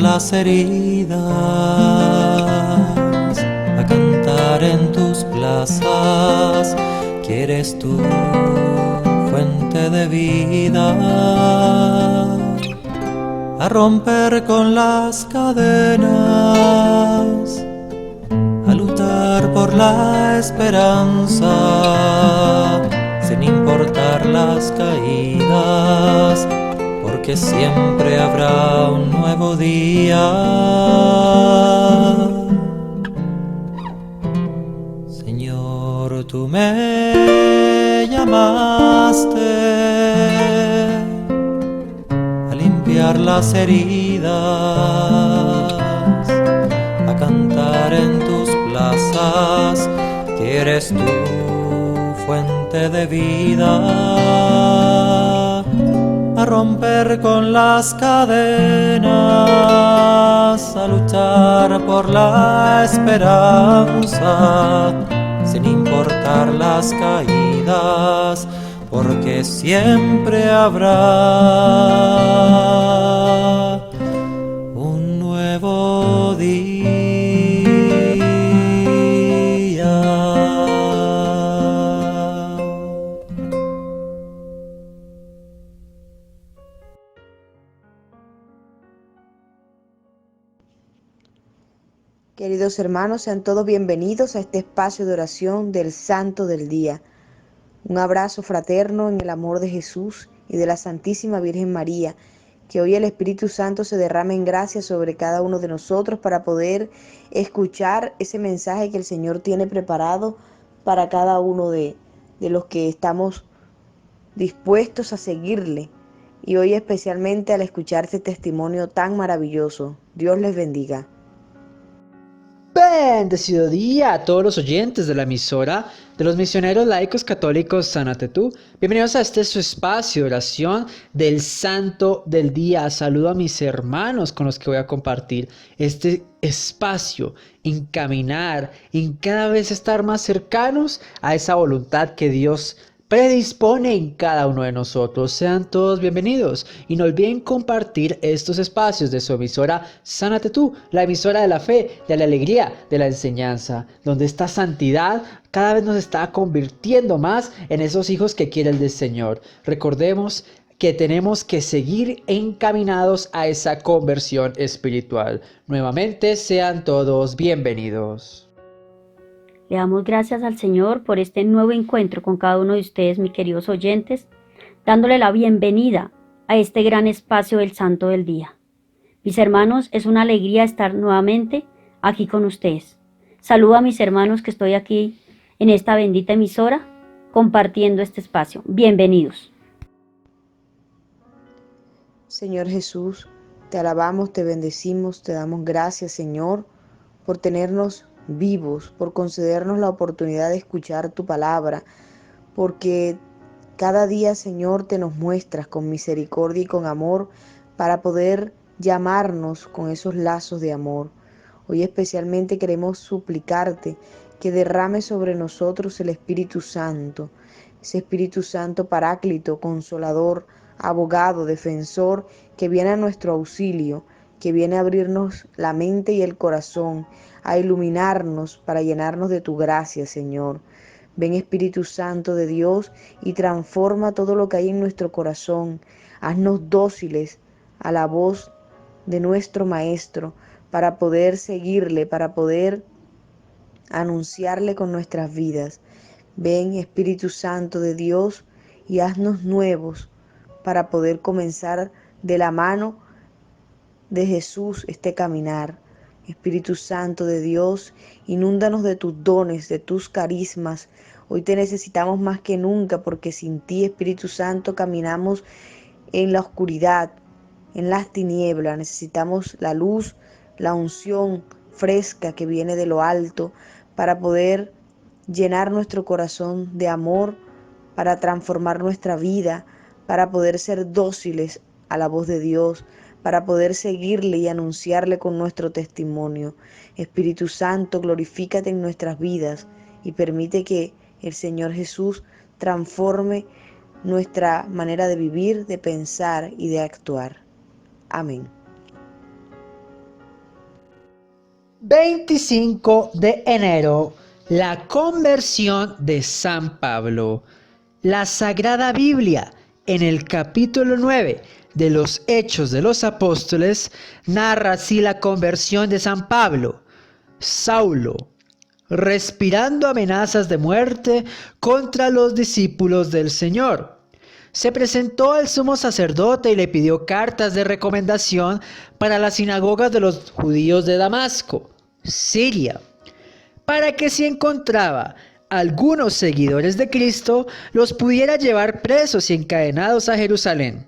las heridas, a cantar en tus plazas. Quieres tu fuente de vida, a romper con las cadenas, a luchar por la esperanza, sin importar las caídas, porque siempre habrá un nuevo día. Señor, tú me llamaste a limpiar las heridas, a cantar en tus plazas, que eres tu fuente de vida, a romper con las cadenas, a luchar por la esperanza, sin importar las caídas, porque siempre habrá un nuevo día. Queridos hermanos, sean todos bienvenidos a este espacio de oración del Santo del Día. Un abrazo fraterno en el amor de Jesús y de la Santísima Virgen María. Que hoy el Espíritu Santo se derrame en gracia sobre cada uno de nosotros para poder escuchar ese mensaje que el Señor tiene preparado para cada uno de los que estamos dispuestos a seguirle. Y hoy especialmente al escuchar este testimonio tan maravilloso. Dios les bendiga. Bendecido día a todos los oyentes de la emisora de los misioneros laicos católicos Sánate Tú. Bienvenidos a su espacio de oración del Santo del Día. Saludo a mis hermanos con los que voy a compartir este espacio, encaminar, en cada vez estar más cercanos a esa voluntad que Dios predispone en cada uno de nosotros. Sean todos bienvenidos y no olviden compartir estos espacios de su emisora Sánate Tú, la emisora de la fe, de la alegría, de la enseñanza, donde esta santidad cada vez nos está convirtiendo más en esos hijos que quiere el del Señor. Recordemos que tenemos que seguir encaminados a esa conversión espiritual. Nuevamente, sean todos bienvenidos. Le damos gracias al Señor por este nuevo encuentro con cada uno de ustedes, mis queridos oyentes, dándole la bienvenida a este gran espacio del Santo del Día. Mis hermanos, es una alegría estar nuevamente aquí con ustedes. Saludo a mis hermanos que estoy aquí en esta bendita emisora compartiendo este espacio. Bienvenidos. Señor Jesús, te alabamos, te bendecimos, te damos gracias, Señor, por tenernos vivos, por concedernos la oportunidad de escuchar tu palabra, porque cada día, Señor, te nos muestras con misericordia y con amor para poder llamarnos con esos lazos de amor. Hoy especialmente queremos suplicarte que derrame sobre nosotros el Espíritu Santo, ese Espíritu Santo paráclito, consolador, abogado, defensor, que viene a nuestro auxilio, que viene a abrirnos la mente y el corazón, a iluminarnos para llenarnos de tu gracia, Señor. Ven, Espíritu Santo de Dios, y transforma todo lo que hay en nuestro corazón. Haznos dóciles a la voz de nuestro Maestro para poder seguirle, para poder anunciarle con nuestras vidas. Ven, Espíritu Santo de Dios, y haznos nuevos para poder comenzar de la mano de Jesús este caminar. Espíritu Santo de Dios, inúndanos de tus dones, de tus carismas. Hoy te necesitamos más que nunca, porque sin ti, Espíritu Santo, caminamos en la oscuridad, en las tinieblas. Necesitamos la luz, la unción fresca que viene de lo alto para poder llenar nuestro corazón de amor, para transformar nuestra vida, para poder ser dóciles a la voz de Dios, para poder seguirle y anunciarle con nuestro testimonio. Espíritu Santo, glorifícate en nuestras vidas y permite que el Señor Jesús transforme nuestra manera de vivir, de pensar y de actuar. Amén. 25 de enero, la conversión de San Pablo. La Sagrada Biblia, en el capítulo 9 de los Hechos de los Apóstoles, narra así la conversión de San Pablo. Saulo, respirando amenazas de muerte contra los discípulos del Señor, se presentó al sumo sacerdote y le pidió cartas de recomendación para las sinagogas de los judíos de Damasco, Siria, para que si encontraba algunos seguidores de Cristo, los pudiera llevar presos y encadenados a Jerusalén.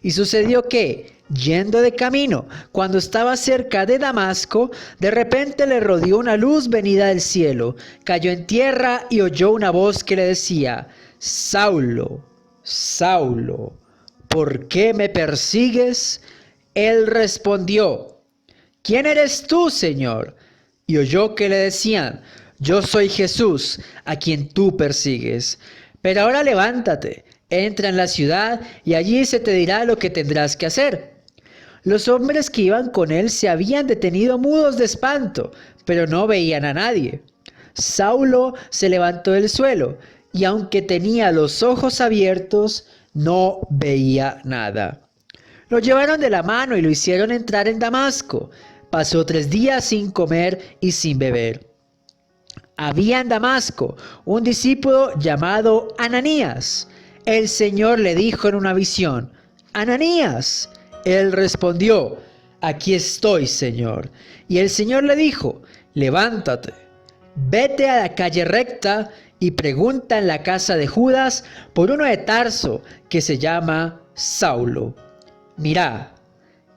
Y sucedió que, yendo de camino, cuando estaba cerca de Damasco, de repente le rodeó una luz venida del cielo, cayó en tierra y oyó una voz que le decía: Saulo, Saulo, ¿por qué me persigues? Él respondió: ¿Quién eres tú, Señor? Y oyó que le decían: Yo soy Jesús, a quien tú persigues. Pero ahora levántate, entra en la ciudad y allí se te dirá lo que tendrás que hacer. Los hombres que iban con él se habían detenido mudos de espanto, pero no veían a nadie. Saulo se levantó del suelo y aunque tenía los ojos abiertos, no veía nada. Lo llevaron de la mano y lo hicieron entrar en Damasco. Pasó 3 días sin comer y sin beber. Había en Damasco un discípulo llamado Ananías. El Señor le dijo en una visión: Ananías. Él respondió: Aquí estoy, Señor. Y el Señor le dijo: Levántate, vete a la calle recta y pregunta en la casa de Judas por uno de Tarso que se llama Saulo. Mira,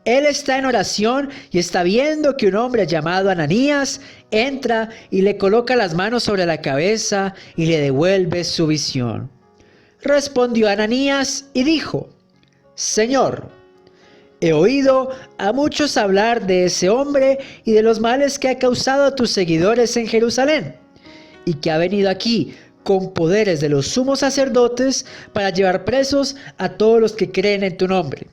él está en oración y está viendo que un hombre llamado Ananías entra y le coloca las manos sobre la cabeza y le devuelve su visión. Respondió Ananías y dijo: Señor, he oído a muchos hablar de ese hombre y de los males que ha causado a tus seguidores en Jerusalén, y que ha venido aquí con poderes de los sumos sacerdotes para llevar presos a todos los que creen en tu nombre.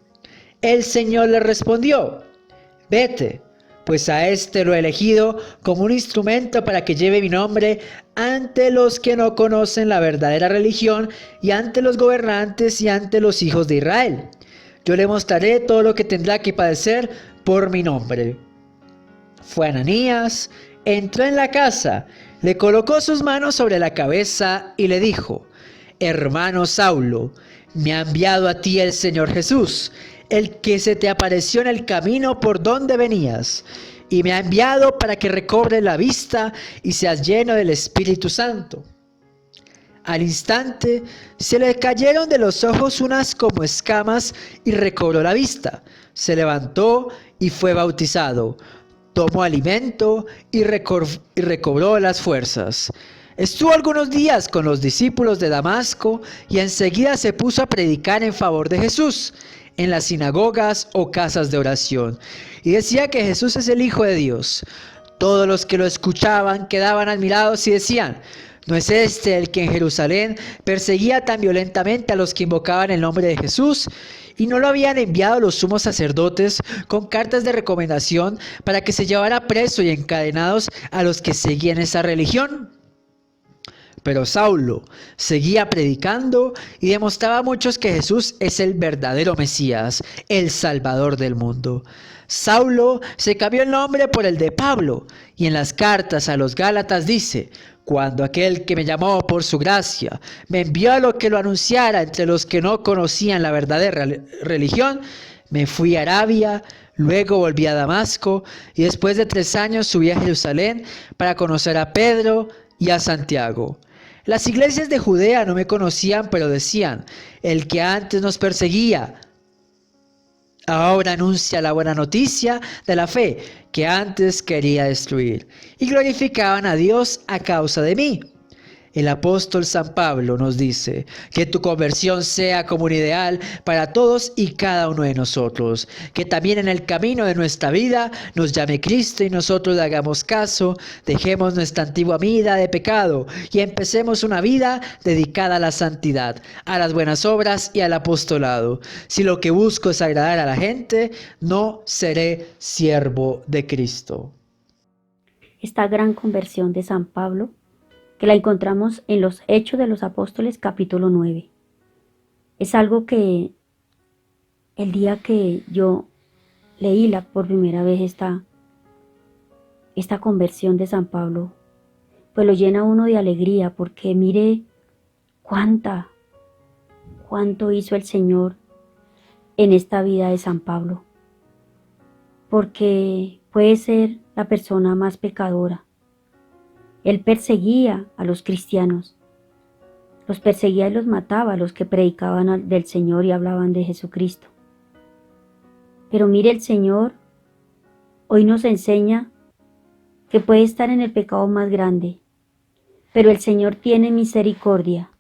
El Señor le respondió: Vete, pues a este lo he elegido como un instrumento para que lleve mi nombre ante los que no conocen la verdadera religión y ante los gobernantes y ante los hijos de Israel. Yo le mostraré todo lo que tendrá que padecer por mi nombre. Fue Ananías, entró en la casa, le colocó sus manos sobre la cabeza y le dijo: Hermano Saulo, me ha enviado a ti el Señor Jesús, el que se te apareció en el camino por donde venías, y me ha enviado para que recobres la vista y seas lleno del Espíritu Santo. Al instante se le cayeron de los ojos unas como escamas y recobró la vista. Se levantó y fue bautizado. Tomó alimento y recobró las fuerzas. Estuvo algunos días con los discípulos de Damasco y enseguida se puso a predicar en favor de Jesús en las sinagogas o casas de oración, y decía que Jesús es el Hijo de Dios. Todos los que lo escuchaban quedaban admirados y decían: ¿No es este el que en Jerusalén perseguía tan violentamente a los que invocaban el nombre de Jesús? ¿Y no lo habían enviado los sumos sacerdotes con cartas de recomendación para que se llevara preso y encadenados a los que seguían esa religión? Pero Saulo seguía predicando y demostraba a muchos que Jesús es el verdadero Mesías, el Salvador del mundo. Saulo se cambió el nombre por el de Pablo y en las cartas a los Gálatas dice: Cuando aquel que me llamó por su gracia me envió a lo que lo anunciara entre los que no conocían la verdadera religión, me fui a Arabia, luego volví a Damasco y después de 3 años subí a Jerusalén para conocer a Pedro y a Santiago. Las iglesias de Judea no me conocían, pero decían: el que antes nos perseguía ahora anuncia la buena noticia de la fe que antes quería destruir, y glorificaban a Dios a causa de mí. El apóstol San Pablo nos dice: que tu conversión sea como un ideal para todos y cada uno de nosotros, que también en el camino de nuestra vida nos llame Cristo y nosotros le hagamos caso, dejemos nuestra antigua vida de pecado y empecemos una vida dedicada a la santidad, a las buenas obras y al apostolado. Si lo que busco es agradar a la gente, no seré siervo de Cristo. esta gran conversión de San Pablo, que la encontramos en los Hechos de los Apóstoles capítulo 9. Es algo que el día que yo leí por primera vez esta conversión de San Pablo, pues lo llena uno de alegría, porque mire cuánto hizo el Señor en esta vida de San Pablo, porque puede ser la persona más pecadora. Él perseguía a los cristianos, los perseguía y los mataba a los que predicaban del Señor y hablaban de Jesucristo. Pero mire, el Señor hoy nos enseña que puede estar en el pecado más grande, pero el Señor tiene misericordia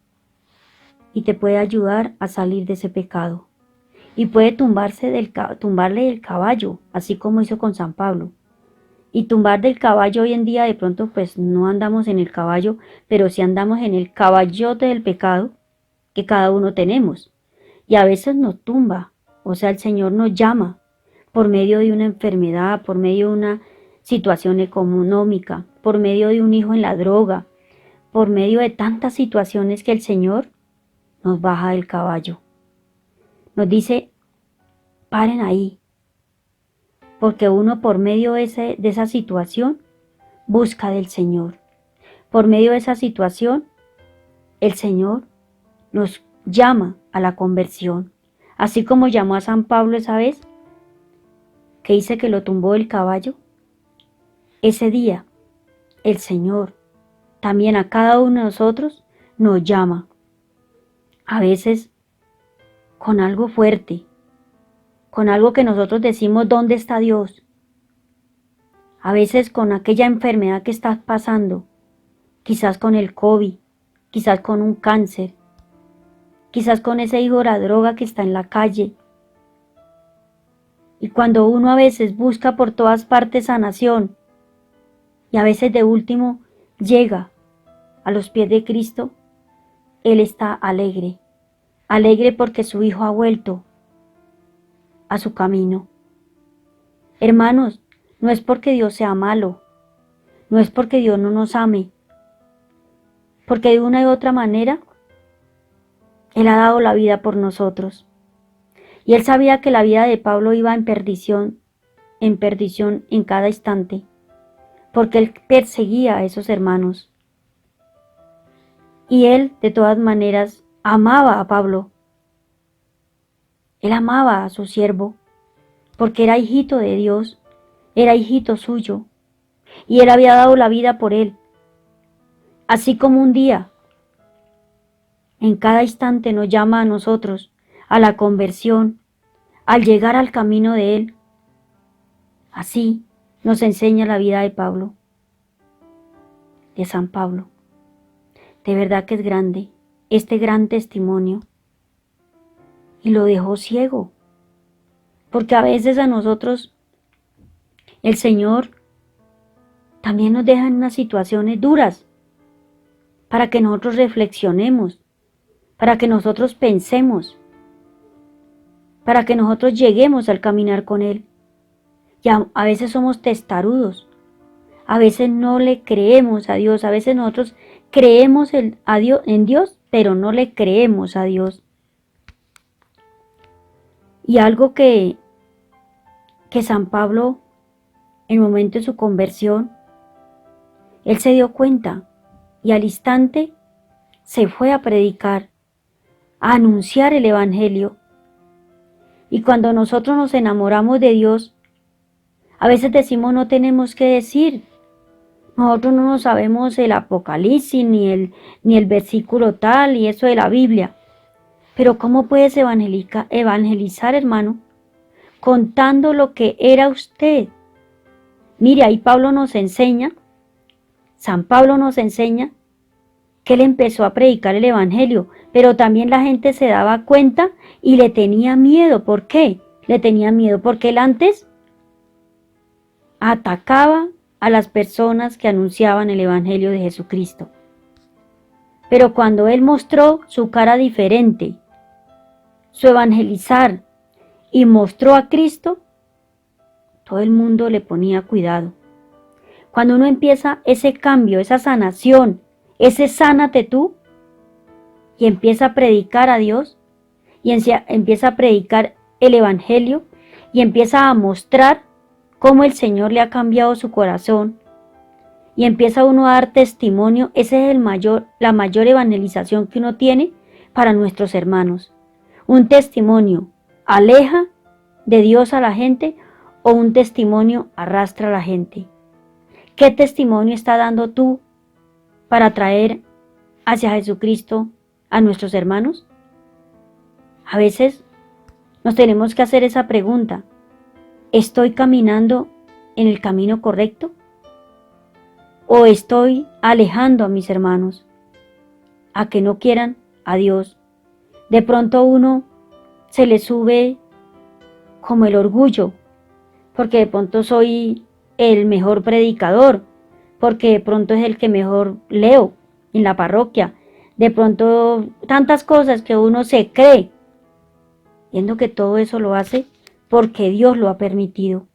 y te puede ayudar a salir de ese pecado. Y puede tumbarle del caballo, así como hizo con San Pablo. Y tumbar del caballo hoy en día, de pronto pues no andamos en el caballo, pero sí andamos en el caballote del pecado que cada uno tenemos. Y a veces nos tumba, o sea, el Señor nos llama por medio de una enfermedad, por medio de una situación económica, por medio de un hijo en la droga, por medio de tantas situaciones que el Señor nos baja del caballo. Nos dice, paren ahí, porque uno por medio de esa situación busca del Señor. Por medio de esa situación, el Señor nos llama a la conversión. Así como llamó a San Pablo esa vez, que dice que lo tumbó del caballo, ese día el Señor también a cada uno de nosotros nos llama. A veces con algo fuerte, con algo que nosotros decimos, ¿dónde está Dios? A veces con aquella enfermedad que estás pasando, quizás con el COVID, quizás con un cáncer, quizás con ese hijo de la droga que está en la calle. Y cuando uno a veces busca por todas partes sanación, y a veces de último llega a los pies de Cristo, Él está alegre porque su hijo ha vuelto a su camino. Hermanos, no es porque Dios sea malo, no es porque Dios no nos ame, porque de una y otra manera Él ha dado la vida por nosotros. Y Él sabía que la vida de Pablo iba en perdición en cada instante, porque Él perseguía a esos hermanos. Y Él, de todas maneras, amaba a Pablo. Él amaba a su siervo, porque era hijito de Dios, era hijito suyo, y Él había dado la vida por él. Así como un día, en cada instante nos llama a nosotros, a la conversión, al llegar al camino de Él. Así nos enseña la vida de Pablo, de San Pablo. De verdad que es grande este gran testimonio. Y lo dejó ciego, porque a veces a nosotros el Señor también nos deja en unas situaciones duras para que nosotros reflexionemos, para que nosotros pensemos, para que nosotros lleguemos al caminar con Él. Y a veces somos testarudos, a veces no le creemos a Dios, a veces nosotros creemos en Dios, pero no le creemos a Dios. Y algo que San Pablo, en el momento de su conversión, él se dio cuenta y al instante se fue a predicar, a anunciar el Evangelio. Y cuando nosotros nos enamoramos de Dios, a veces decimos no tenemos que decir. Nosotros no nos sabemos el Apocalipsis ni el versículo tal y eso de la Biblia. Pero ¿cómo puedes evangelizar, hermano? Contando lo que era usted. Mire, ahí San Pablo nos enseña que él empezó a predicar el Evangelio, pero también la gente se daba cuenta y le tenía miedo. ¿Por qué? Le tenía miedo porque él antes atacaba a las personas que anunciaban el Evangelio de Jesucristo. Pero cuando él mostró su cara diferente, su evangelizar, y mostró a Cristo, todo el mundo le ponía cuidado. Cuando uno empieza ese cambio, esa sanación, ese sánate tú, y empieza a predicar a Dios, y empieza a predicar el Evangelio, y empieza a mostrar cómo el Señor le ha cambiado su corazón, y empieza uno a dar testimonio. Esa es la mayor evangelización que uno tiene para nuestros hermanos. Un testimonio aleja de Dios a la gente, o un testimonio arrastra a la gente. ¿Qué testimonio está dando tú para traer hacia Jesucristo a nuestros hermanos? A veces nos tenemos que hacer esa pregunta. ¿Estoy caminando en el camino correcto? ¿O estoy alejando a mis hermanos a que no quieran a Dios? De pronto a uno se le sube como el orgullo, porque de pronto soy el mejor predicador, porque de pronto es el que mejor leo en la parroquia, de pronto tantas cosas que uno se cree, viendo que todo eso lo hace porque Dios lo ha permitido.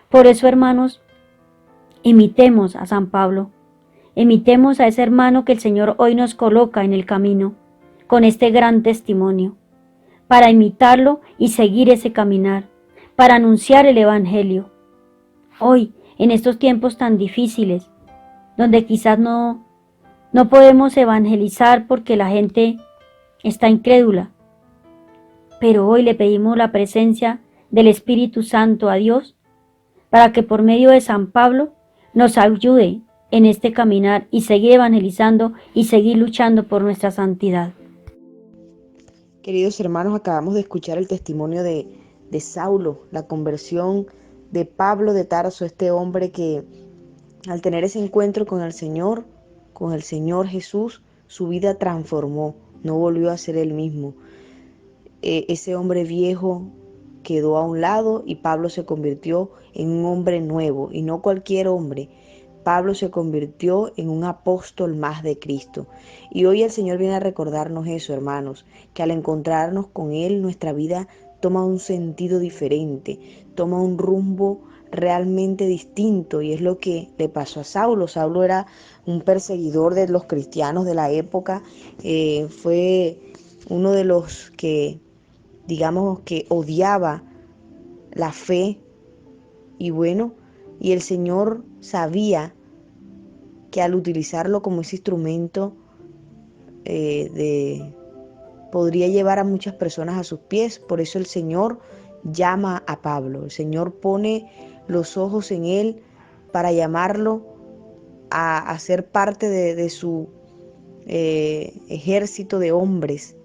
Por eso, hermanos, imitemos a San Pablo, imitemos a ese hermano que el Señor hoy nos coloca en el camino, con este gran testimonio, para imitarlo y seguir ese caminar, para anunciar el Evangelio. Hoy, en estos tiempos tan difíciles, donde quizás no podemos evangelizar porque la gente está incrédula, pero hoy le pedimos la presencia del Espíritu Santo a Dios para que por medio de San Pablo nos ayude en este caminar y seguir evangelizando y seguir luchando por nuestra santidad. Queridos hermanos, acabamos de escuchar el testimonio de Saulo, la conversión de Pablo de Tarso, este hombre que al tener ese encuentro con el Señor Jesús, su vida transformó, no volvió a ser el mismo. Ese hombre viejo quedó a un lado y Pablo se convirtió en un hombre nuevo, y no cualquier hombre. Pablo se convirtió en un apóstol más de Cristo. Y hoy el Señor viene a recordarnos eso, hermanos, que al encontrarnos con Él, nuestra vida toma un sentido diferente, toma un rumbo realmente distinto, y es lo que le pasó a Saulo. Saulo era un perseguidor de los cristianos de la época, fue uno de los que, digamos, que odiaba la fe, y bueno, y el Señor sabía que al utilizarlo como ese instrumento podría llevar a muchas personas a sus pies. Por eso el Señor llama a Pablo, el Señor pone los ojos en él para llamarlo a ser parte de su ejército de hombres,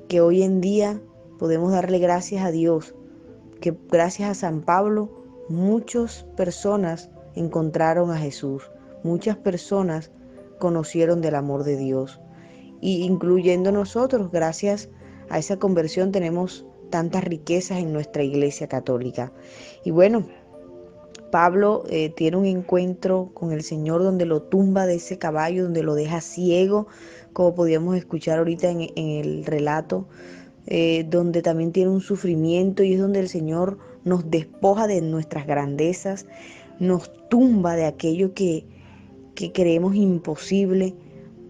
que hoy en día podemos darle gracias a Dios, que gracias a San Pablo muchas personas encontraron a Jesús, muchas personas conocieron del amor de Dios, y incluyendo nosotros. Gracias a esa conversión tenemos tantas riquezas en nuestra Iglesia Católica. Y bueno, Pablo tiene un encuentro con el Señor donde lo tumba de ese caballo, donde lo deja ciego, como podíamos escuchar ahorita en el relato, donde también tiene un sufrimiento, y es donde el Señor nos despoja de nuestras grandezas, nos tumba de aquello que creemos imposible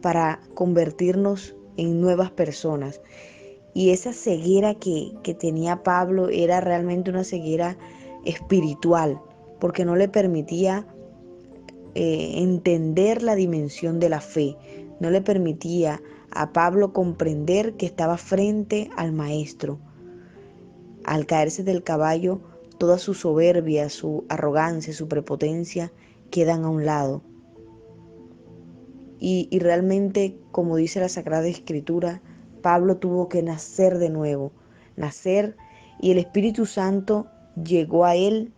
para convertirnos en nuevas personas. Y esa ceguera que tenía Pablo era realmente una ceguera espiritual, porque no le permitía entender la dimensión de la fe, no le permitía a Pablo comprender que estaba frente al Maestro. Al caerse del caballo, toda su soberbia, su arrogancia, su prepotencia quedan a un lado. Y realmente, como dice la Sagrada Escritura, Pablo tuvo que nacer de nuevo, nacer, y el Espíritu Santo llegó a él.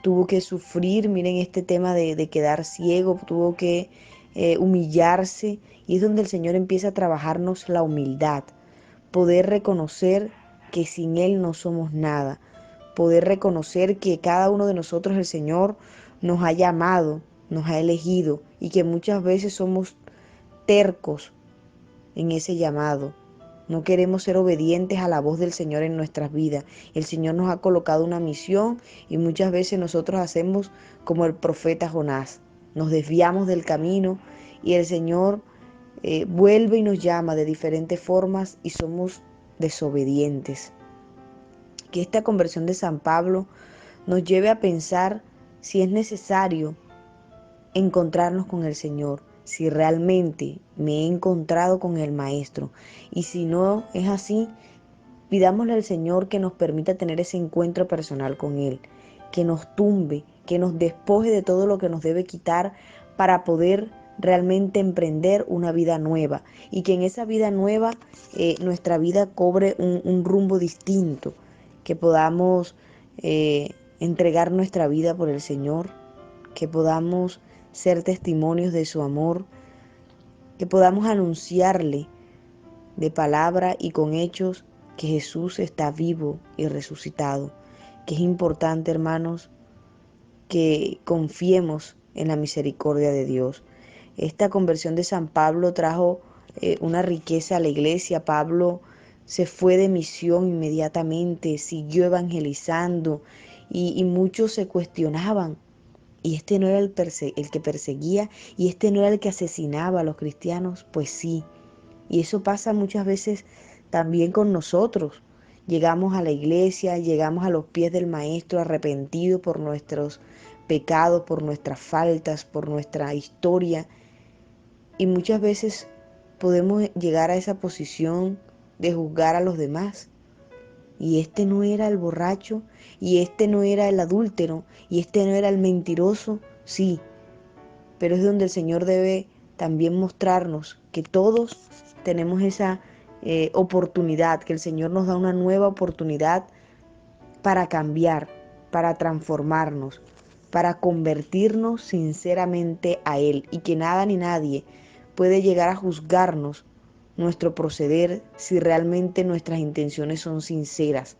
Tuvo que sufrir, miren este tema de quedar ciego, tuvo que humillarse, y es donde el Señor empieza a trabajarnos la humildad, poder reconocer que sin Él no somos nada, poder reconocer que cada uno de nosotros el Señor nos ha llamado, nos ha elegido, y que muchas veces somos tercos en ese llamado, No queremos ser obedientes a la voz del Señor en nuestras vidas. El Señor nos ha colocado una misión y muchas veces nosotros hacemos como el profeta Jonás. Nos desviamos del camino y el Señor vuelve y nos llama de diferentes formas y somos desobedientes. Que esta conversión de San Pablo nos lleve a pensar si es necesario encontrarnos con el Señor, si realmente me he encontrado con el Maestro. Y si no es así, pidámosle al Señor que nos permita tener ese encuentro personal con Él, que nos tumbe, que nos despoje de todo lo que nos debe quitar para poder realmente emprender una vida nueva y que en esa vida nueva nuestra vida cobre un rumbo distinto, que podamos entregar nuestra vida por el Señor, que podamos ser testimonios de su amor, que podamos anunciarle de palabra y con hechos que Jesús está vivo y resucitado. Que es importante, hermanos, que confiemos en la misericordia de Dios. Esta conversión de San Pablo trajo una riqueza a la iglesia. Pablo se fue de misión inmediatamente, siguió evangelizando y muchos se cuestionaban. Y este no era el que perseguía, y este no era el que asesinaba a los cristianos. Pues sí, y eso pasa muchas veces también con nosotros. Llegamos a la iglesia, llegamos a los pies del Maestro arrepentidos por nuestros pecados, por nuestras faltas, por nuestra historia. Y muchas veces podemos llegar a esa posición de juzgar a los demás. Y este no era el borracho, y este no era el adúltero, y este no era el mentiroso. Sí, pero es donde el Señor debe también mostrarnos que todos tenemos esa oportunidad, que el Señor nos da una nueva oportunidad para cambiar, para transformarnos, para convertirnos sinceramente a Él, y que nada ni nadie puede llegar a juzgarnos nuestro proceder si realmente nuestras intenciones son sinceras.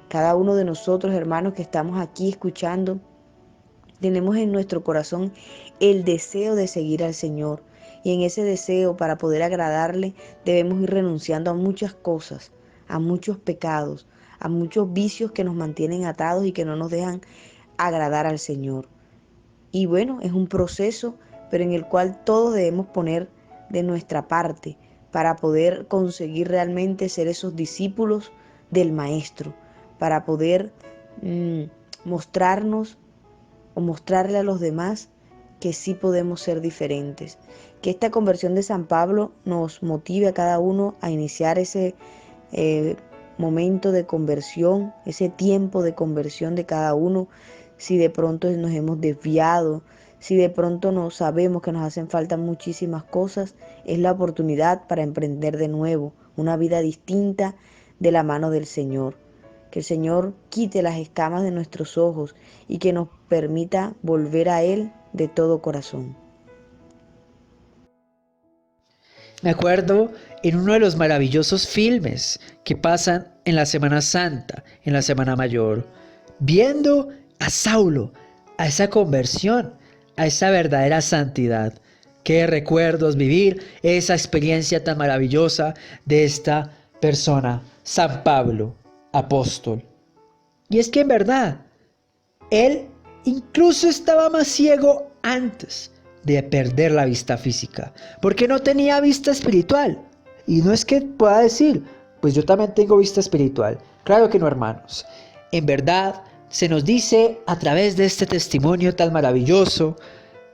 Cada uno de nosotros, hermanos, que estamos aquí escuchando, tenemos en nuestro corazón el deseo de seguir al Señor. Y en ese deseo, para poder agradarle, debemos ir renunciando a muchas cosas, a muchos pecados, a muchos vicios que nos mantienen atados y que no nos dejan agradar al Señor. Y bueno, es un proceso, pero en el cual todos debemos poner de nuestra parte para poder conseguir realmente ser esos discípulos del Maestro, para poder mostrarnos o mostrarle a los demás que sí podemos ser diferentes. Que esta conversión de San Pablo nos motive a cada uno a iniciar ese momento de conversión, ese tiempo de conversión de cada uno. Si de pronto nos hemos desviado, si de pronto no sabemos que nos hacen falta muchísimas cosas, es la oportunidad para emprender de nuevo una vida distinta de la mano del Señor. Que el Señor quite las escamas de nuestros ojos y que nos permita volver a Él de todo corazón. Me acuerdo en uno de los maravillosos filmes que pasan en la Semana Santa, en la Semana Mayor, viendo a Saulo, a esa conversión, a esa verdadera santidad. Qué recuerdos vivir esa experiencia tan maravillosa de esta persona, San Pablo, apóstol. Y es que en verdad, él incluso estaba más ciego antes de perder la vista física, porque no tenía vista espiritual. Y no es que pueda decir, pues yo también tengo vista espiritual. Claro que no, hermanos. En verdad, se nos dice a través de este testimonio tan maravilloso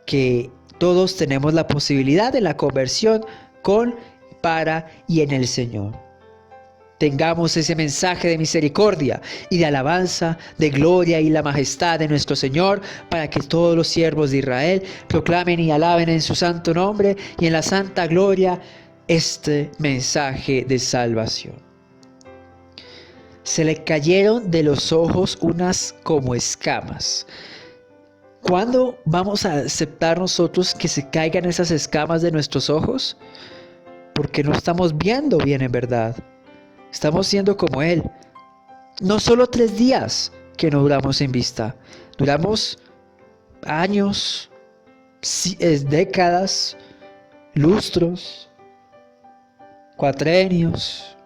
que todos tenemos la posibilidad de la conversión con, para y en el Señor. Tengamos ese mensaje de misericordia y de alabanza, de gloria y la majestad de nuestro Señor, para que todos los siervos de Israel proclamen y alaben en su santo nombre y en la santa gloria este mensaje de salvación. Se le cayeron de los ojos unas como escamas. ¿Cuándo vamos a aceptar nosotros que se caigan esas escamas de nuestros ojos? Porque no estamos viendo bien en verdad. Estamos siendo como Él. No solo 3 días que no duramos sin vista. Duramos años, décadas, lustros. cuatrenios,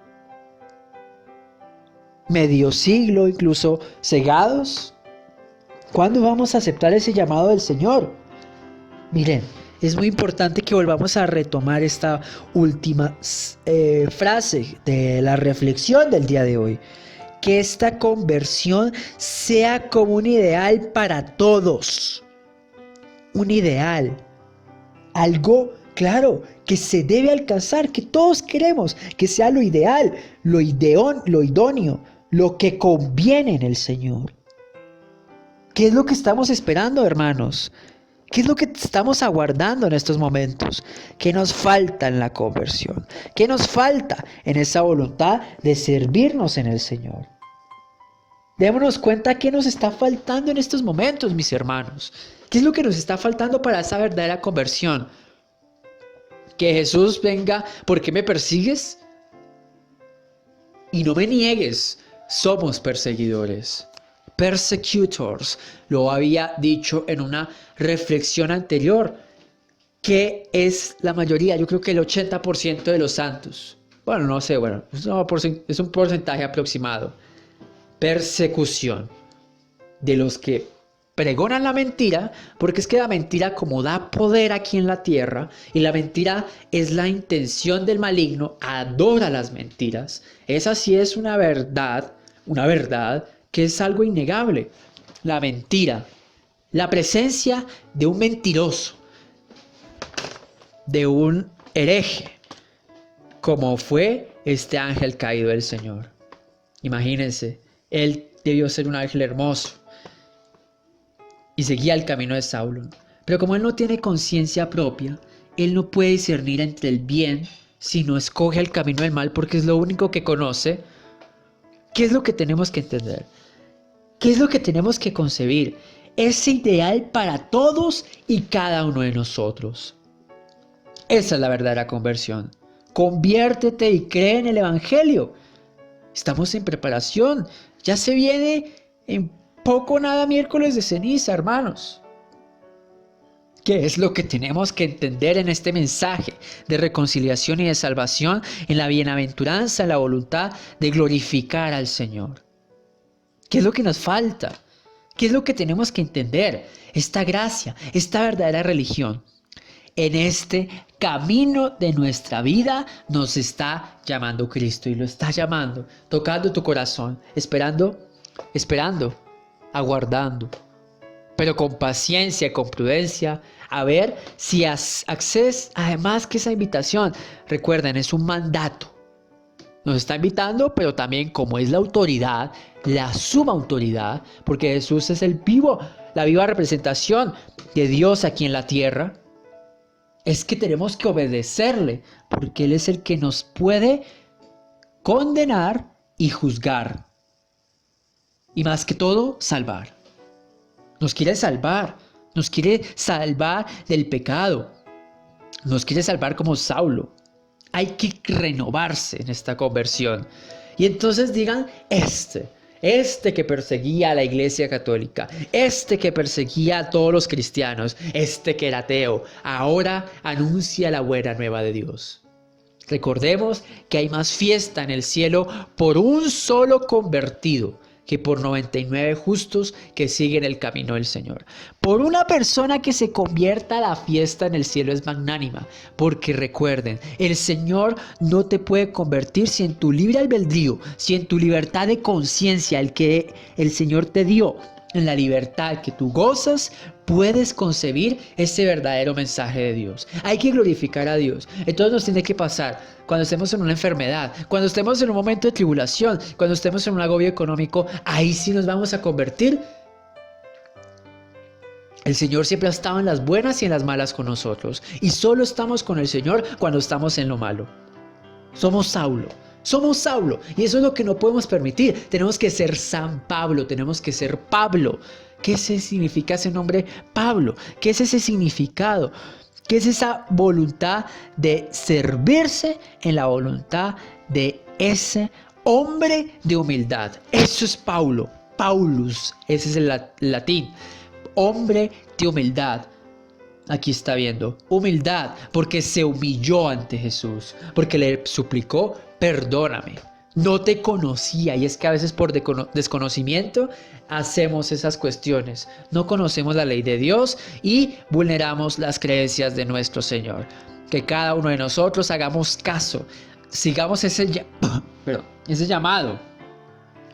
medio siglo, incluso cegados. ¿Cuándo vamos a aceptar ese llamado del Señor? Miren, es muy importante que volvamos a retomar esta última frase de la reflexión del día de hoy. Que esta conversión sea como un ideal para todos. Un ideal. Algo, claro, que se debe alcanzar, que todos queremos, que sea lo ideal, lo idóneo, lo que conviene en el Señor. ¿Qué es lo que estamos esperando, hermanos? ¿Qué es lo que estamos aguardando en estos momentos? ¿Qué nos falta en la conversión? ¿Qué nos falta en esa voluntad de servirnos en el Señor? Démonos cuenta qué nos está faltando en estos momentos, mis hermanos. ¿Qué es lo que nos está faltando para esa verdadera conversión? Que Jesús venga, ¿por qué me persigues? Y no me niegues, somos perseguidores. Persecutors, lo había dicho en una reflexión anterior, que es la mayoría, yo creo que el 80% de los santos. Bueno, no sé, es un porcentaje aproximado. Persecución de los que pregonan la mentira, porque es que la mentira como da poder aquí en la tierra, y la mentira es la intención del maligno, adora las mentiras. Esa sí es una verdad que es algo innegable. La mentira, la presencia de un mentiroso, de un hereje, como fue este ángel caído del Señor. Imagínense, él debió ser un ángel hermoso y seguía el camino de Saulo. Pero como él no tiene conciencia propia, él no puede discernir entre el bien si no escoge el camino del mal, porque es lo único que conoce. ¿Qué es lo que tenemos que entender? ¿Qué es lo que tenemos que concebir? Ese ideal para todos y cada uno de nosotros. Esa es la verdadera conversión. Conviértete y cree en el Evangelio. Estamos en preparación. Ya se viene en poco nada miércoles de ceniza, hermanos. ¿Qué es lo que tenemos que entender en este mensaje de reconciliación y de salvación, en la bienaventuranza, en la voluntad de glorificar al Señor? ¿Qué es lo que nos falta? ¿Qué es lo que tenemos que entender? Esta gracia, esta verdadera religión. En este camino de nuestra vida nos está llamando Cristo, y lo está llamando, tocando tu corazón, esperando, aguardando, pero con paciencia, con prudencia, a ver si accedes, además que esa invitación, recuerden, es un mandato. Nos está invitando, pero también como es la autoridad, la suma autoridad, porque Jesús es la viva representación de Dios aquí en la tierra, es que tenemos que obedecerle, porque Él es el que nos puede condenar y juzgar. Y más que todo, salvar. Nos quiere salvar del pecado, nos quiere salvar como Saulo. Hay que renovarse en esta conversión. Y entonces digan, este que perseguía a la Iglesia Católica, este que perseguía a todos los cristianos, este que era ateo, ahora anuncia la buena nueva de Dios. Recordemos que hay más fiesta en el cielo por un solo convertido que por 99 justos que siguen el camino del Señor. Por una persona que se convierta, la fiesta en el cielo es magnánima, porque recuerden, el Señor no te puede convertir si en tu libre albedrío, si en tu libertad de conciencia, el que el Señor te dio, en la libertad que tú gozas, puedes concebir ese verdadero mensaje de Dios. Hay que glorificar a Dios. Entonces nos tiene que pasar cuando estemos en una enfermedad, cuando estemos en un momento de tribulación, cuando estemos en un agobio económico, ahí sí nos vamos a convertir. El Señor siempre ha estado en las buenas y en las malas con nosotros. Y solo estamos con el Señor cuando estamos en lo malo. Somos Saulo, y eso es lo que no podemos permitir. Tenemos que ser San Pablo, tenemos que ser Pablo. ¿Qué significa ese nombre Pablo? ¿Qué es ese significado? ¿Qué es esa voluntad de servirse en la voluntad de ese hombre de humildad? Eso es Paulo, Paulus, ese es el latín. Hombre de humildad. aquí está viendo. Humildad, porque se humilló ante Jesús, porque le suplicó, perdóname. No te conocía, y es que a veces por desconocimiento hacemos esas cuestiones. No conocemos la ley de Dios y vulneramos las creencias de nuestro Señor. Que cada uno de nosotros hagamos caso, sigamos ese llamado.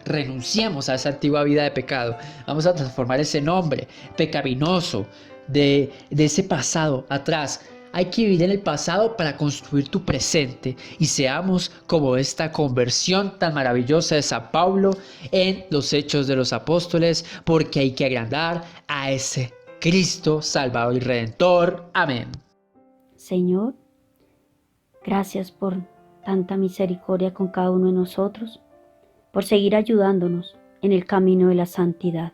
Renunciemos a esa antigua vida de pecado. Vamos a transformar ese nombre pecaminoso de ese pasado atrás. Hay que vivir en el pasado para construir tu presente y seamos como esta conversión tan maravillosa de San Pablo en los Hechos de los Apóstoles, porque hay que agradar a ese Cristo Salvador y Redentor. Amén. Señor, gracias por tanta misericordia con cada uno de nosotros, por seguir ayudándonos en el camino de la santidad.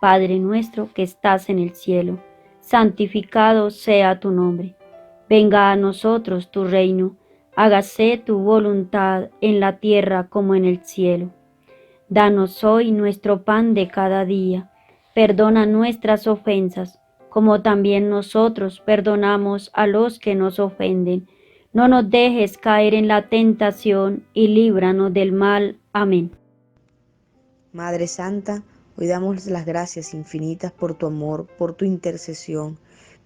Padre nuestro que estás en el cielo, santificado sea tu nombre. Venga a nosotros tu reino, hágase tu voluntad en la tierra como en el cielo. Danos hoy nuestro pan de cada día. Perdona nuestras ofensas, como también nosotros perdonamos a los que nos ofenden. No nos dejes caer en la tentación y líbranos del mal. Amén. Madre Santa, hoy damos las gracias infinitas por tu amor, por tu intercesión.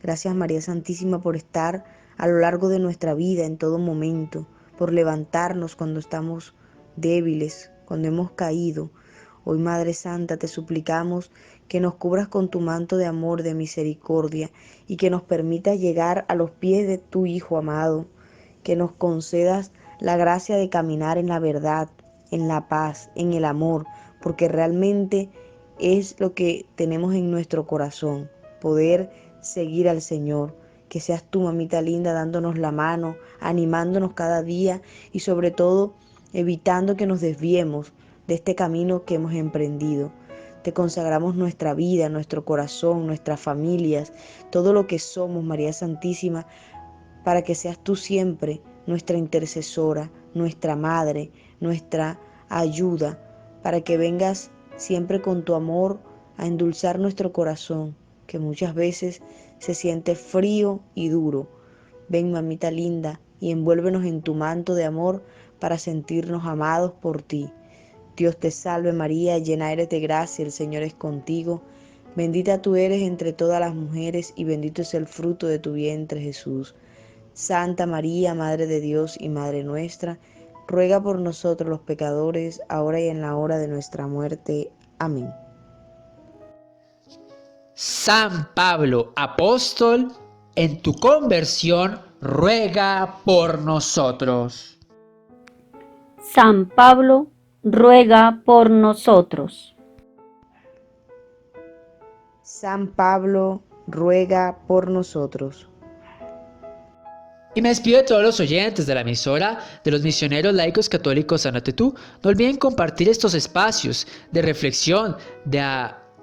Gracias María Santísima por estar a lo largo de nuestra vida en todo momento, por levantarnos cuando estamos débiles, cuando hemos caído. Hoy Madre Santa te suplicamos que nos cubras con tu manto de amor, de misericordia y que nos permitas llegar a los pies de tu Hijo amado, que nos concedas la gracia de caminar en la verdad, en la paz, en el amor, porque realmente es lo que tenemos en nuestro corazón, poder seguir al Señor. Que seas tú, mamita linda, dándonos la mano, animándonos cada día y sobre todo evitando que nos desviemos de este camino que hemos emprendido. Te consagramos nuestra vida, nuestro corazón, nuestras familias, todo lo que somos, María Santísima, para que seas tú siempre nuestra intercesora, nuestra madre, nuestra ayuda, para que vengas siempre con tu amor a endulzar nuestro corazón, que muchas veces se siente frío y duro. Ven, mamita linda, y envuélvenos en tu manto de amor para sentirnos amados por ti. Dios te salve María, llena eres de gracia, el Señor es contigo. Bendita tú eres entre todas las mujeres y bendito es el fruto de tu vientre, Jesús. Santa María, Madre de Dios y Madre nuestra, ruega por nosotros los pecadores, ahora y en la hora de nuestra muerte. Amén. San Pablo, apóstol, en tu conversión, ruega por nosotros. San Pablo, ruega por nosotros. San Pablo, ruega por nosotros. Y me despido de todos los oyentes de la emisora de los misioneros laicos católicos Sánate Tú. No olviden compartir estos espacios de reflexión, de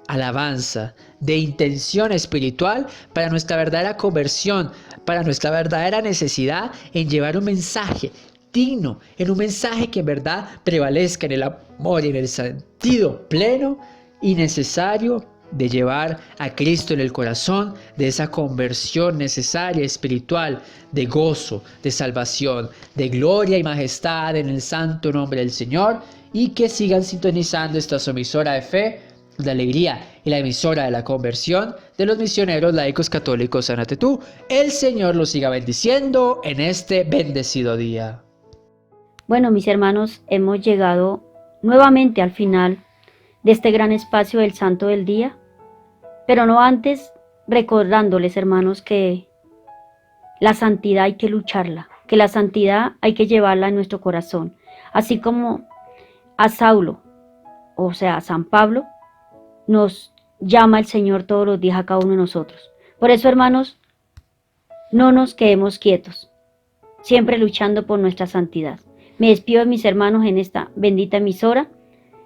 alabanza, de intención espiritual para nuestra verdadera conversión, para nuestra verdadera necesidad en llevar un mensaje digno, en un mensaje que en verdad prevalezca en el amor y en el sentido pleno y necesario de llevar a Cristo en el corazón, de esa conversión necesaria espiritual, de gozo, de salvación, de gloria y majestad en el santo nombre del Señor, y que sigan sintonizando esta su emisora de fe, de alegría y la emisora de la conversión de los misioneros laicos católicos Sánate Tú. El Señor los siga bendiciendo en este bendecido día. Bueno, mis hermanos, hemos llegado nuevamente al final de este gran espacio del Santo del Día, pero no antes recordándoles, hermanos, que la santidad hay que lucharla, que la santidad hay que llevarla en nuestro corazón, así como a Saulo, o sea, a San Pablo, nos llama el Señor todos los días a cada uno de nosotros. Por eso, hermanos, no nos quedemos quietos, siempre luchando por nuestra santidad. Me despido de mis hermanos en esta bendita emisora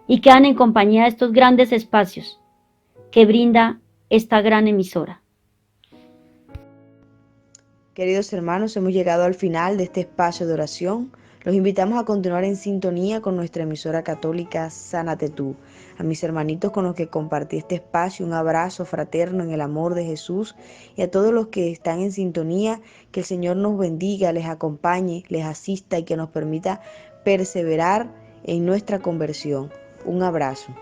y quedan en compañía de estos grandes espacios que brinda esta gran emisora. Queridos hermanos, hemos llegado al final de este espacio de oración. Los invitamos a continuar en sintonía con nuestra emisora católica Sánate Tú. A mis hermanitos con los que compartí este espacio, un abrazo fraterno en el amor de Jesús, y a todos los que están en sintonía, que el Señor nos bendiga, les acompañe, les asista y que nos permita perseverar en nuestra conversión. Un abrazo.